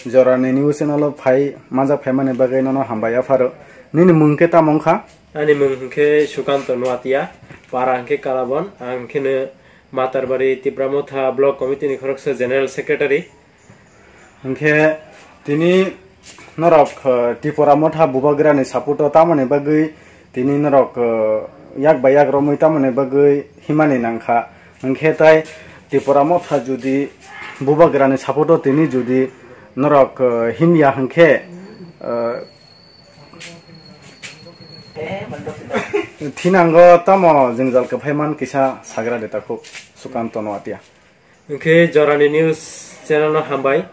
jorani news channel phai majak phai mane bagai nono hambaya faro nini mungke ta mongkha ani mungke Sukanta Noatia para angke kalabon angkene Matarbari Tipramotha Block Committee ni khoroksa General Secretary angke tini norok Tipura Motha bubagra ni saputo tamane bagai tini norok yak bayak romoi tamane bagai himani nangkha angke tai Tipura Motha judi bubagra ni saputo tini judi norok himya angke Tinanggo tamo jengjal kepaiman kisah sagra detaku Sukanta Noatia. Oke jorani news channel no hambai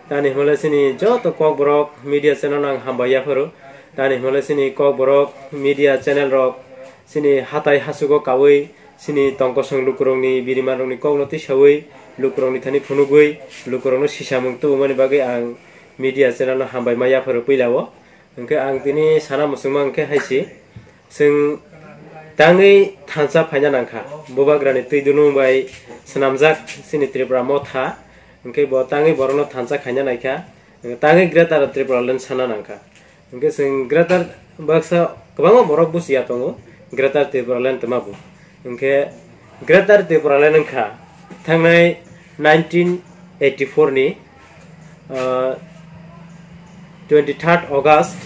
tani himala sini joto kok borok media channel nang hambai ya foro tani himala sini kok borok media channel rok sini hatai hasugo kawai sini tongkosong lukurong ni birimarong ni kok noti sawai lukurong ni thani phunugoi lukurong no sisamung tu mani bagai ang media channel no hambai maya foro pilawo angke ang tini sana musungma angke haisi sing tangi thansa phaina nangkha bubagrani tuidunu bai snamjak sini Tripura Motha angke bo tangi borono thansa khaina naikha tangi greater Tripura land sana nangkha angke sing greater baksa kabang borok busia tongo greater Tripura land tamabu angke greater Tripura land nangkha thangnai 1984 ni 23rd August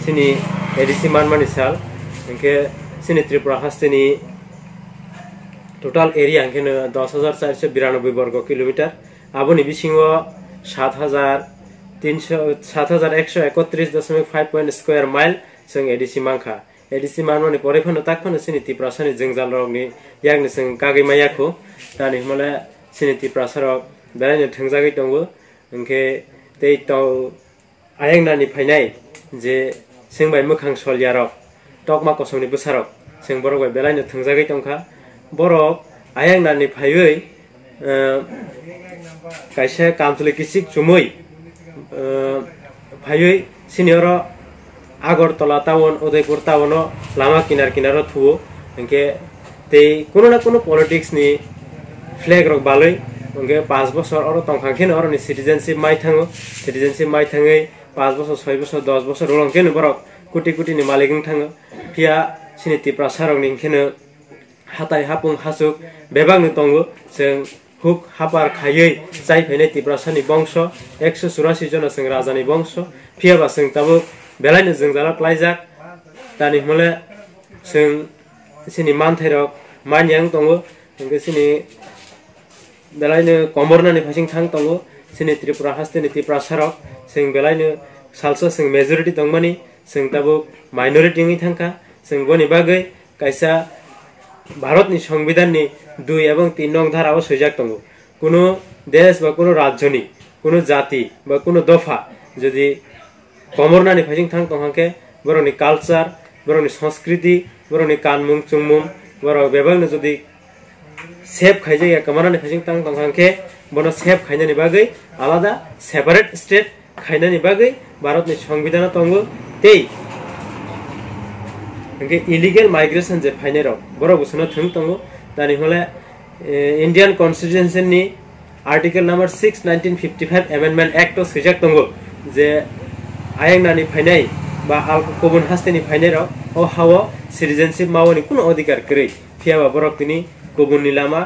sini edisi manmani sal angke sini Tripura hasteni total area angke 10,492 वर्ग kilometre aboni bisingo 7,131.5 square mile sing edisi mangkha edisi manmani pore phano takphano sini Tripura sani jengjal rokni yakni sing kagi mayakho tani himala sini Tripura sarok belai thungjagoi tongo angke tei to ayangna ni phainai je singbai mukhang solyarok tokma kosongni busarok sing borok bai belai thungjagoi tongkha borok ayangna ni phaioi kaisa kamsuli kisik chumoi phaioi senior Agartala town Udaipur town lama kinar kinaro thuo angke tei kono na kono politics ni flag rok baloi angke 5 bosor oro tongkhangkhen oro ni citizenship mai thango 5 bosor 6 bosor 10 bosor rolongkhen borok kuti kuti ni maliging thango pia sini Tripura sarok ni kheno hatai hapung hasuk bebang ni tongo sing huk hapar khayei chai phene Tripura sani bongsho 184 jona sing rajani bongsho pia ba sing tabu belai ni jengjala klaijak tani hmole sing sini manthairok manyang tongo angke sini belai ni komorna ni phasing thang tongo sini Tripura hasteni Tripura sarok sing belai ni salsa sing majority tongmani sing tabu minority ngi thangka sing boni bagai kaisa Bharat नि संविधान नि 2 एवं 3 नং धाराओ सैजाक तंगो कोनो देश बा कोनो राज्य नि कोनो जाति बा कोनो दफा जदि कमरना नि फाइजिं थांग तंहाके बरनि कल्चर बरनि संस्कृति बरनि कानमुं चुंमुं बर बेबांग जदि सेफ खाइजाया कमरना नि फाइजिं थांग तंहाके बनो सेफ खाइनानि बागै आलादा सेपारेट स्टेट खाइनानि बागै भारत नि संविधान तंगो तेई angke illegal migration je phaine rok borok busno thung tongo tani hole Indian Constitution ni article number 6 1955 amendment act o sejak tongo je ayang nani phainai ba al kubun hasteni phaine rok o hawo citizenship mawoni kuno adhikar krei phiaba borok tini kubun ni lama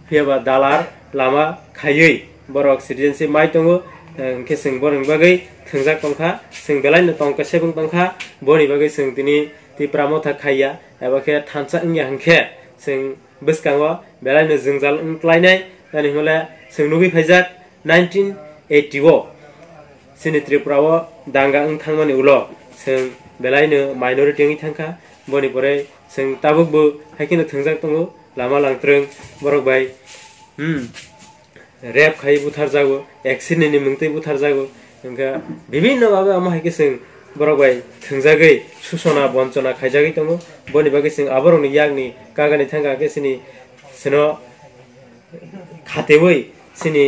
phiaba dalar lama khayei borok citizenship mai tongo angke sing borong bagai thungjak tongkha sing belai no tongka sebung tongkha boni bagai sing tini Tripura Motha khaya eba khe thansa ingya hangkhe sing biskango belai no jengjal ungklainai tani hole sing nugi phaijak 1980 sini Tripura o danga ungthangmani ulo sing belai no minority ngi thangkha boni pore sing tabukbu haikino thungjak tongo lama langtrung borok bai rap khai buthar jago accident ni mungtei buthar jago angka bibinno babe ama haike sing borok bai thungjagoi susona bonchona khaijagoi tongo boni bagai sing aboroni yakni kagani thangka ke sini sino khatewoi sini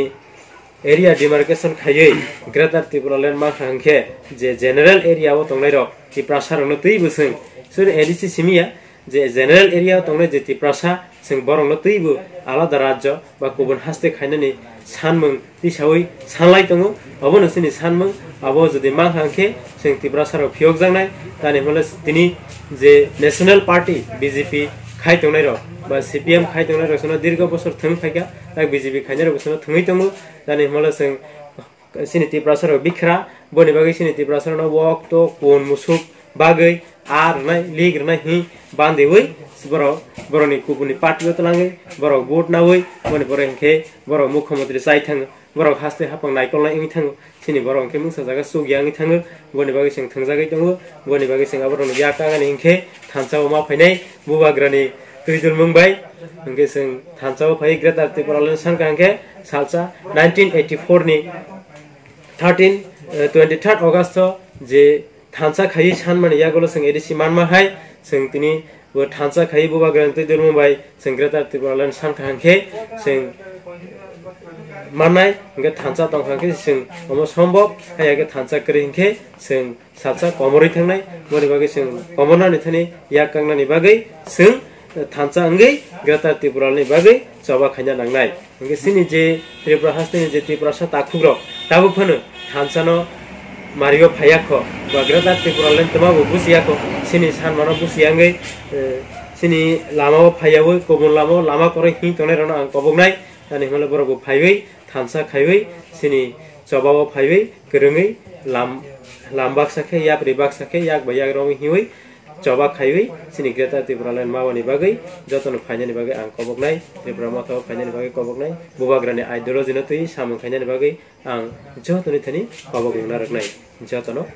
area demarcation khayei greater Tripura land ma khangkhe je general area o tongnai rok Tripura sarok no tui busing sur edisi simia je general area o tongnai je Tripura sa sing borok no tui bu alada rajya ba kubun haste khainani sanmung tisawi sanlai tongo abono sini sanmung abo jodi manghangke sing Tripura sarok phiyok jangnai tani hole tini je national party BJP khai tongnai ro ba CPM khai tongnai ro sono dirgho bosor thung phaika tak BJP khainai ro sono thungui tongo tani hole sing sini Tripura sarok bikhra boni bagi sini Tripura sarok no wok to kon musuk bagai ar nai lig nai hi bande woi boroni kubuni party tolange borok vote na woi boni borengke borok mukhyamantri sai thang borok haste hapang naikol na ing thang sini borok ke mungsa jaga sugyang thang boni bagi sing thangjagai tongo boni bagi sing aboroni yakangani ingke thanchao ma phainai bubagrani tuidul mungbai ingke sing thanchao phai greater Tripura len sankangke salsa 1984 ni 23rd August je thansa khai sanmani yagolo sing edisi manma hai sing tini bo thansa khai bubagrani tuidul mungbai sing greater Tripura len sankangke sing manai ingke thansa tongkhangke sing omo sombok hayage thansa kri ingke sing salsa komori thangnai boni bagi sing komona thani yakangnani bagai sing thansa angai greater Tripura ni bagai choba khaina nangnai ingke sini je Tripura hasteni je Tripura sa takhugro tabu phano thansa no mario phayakho ba greater Tripura len tamago busiyakho sini sanmano busiyangai sini lama phayawo kobon lama kore hi tonai rona ang kobognai tani hole borok phaiwei thansa khaiwei sini chobawo phaiwei grengai lambak sakhe yapri bak sakhe yak bayak romi hiwei choba khaiwei sini greater Tripura len mawani bagai jotono phainani bagai ang kobognai Tripura matho phainani bagai kobognai bubagrani ideology no tui samung khainani bagai ang jotoni thani kobogna raknai jotono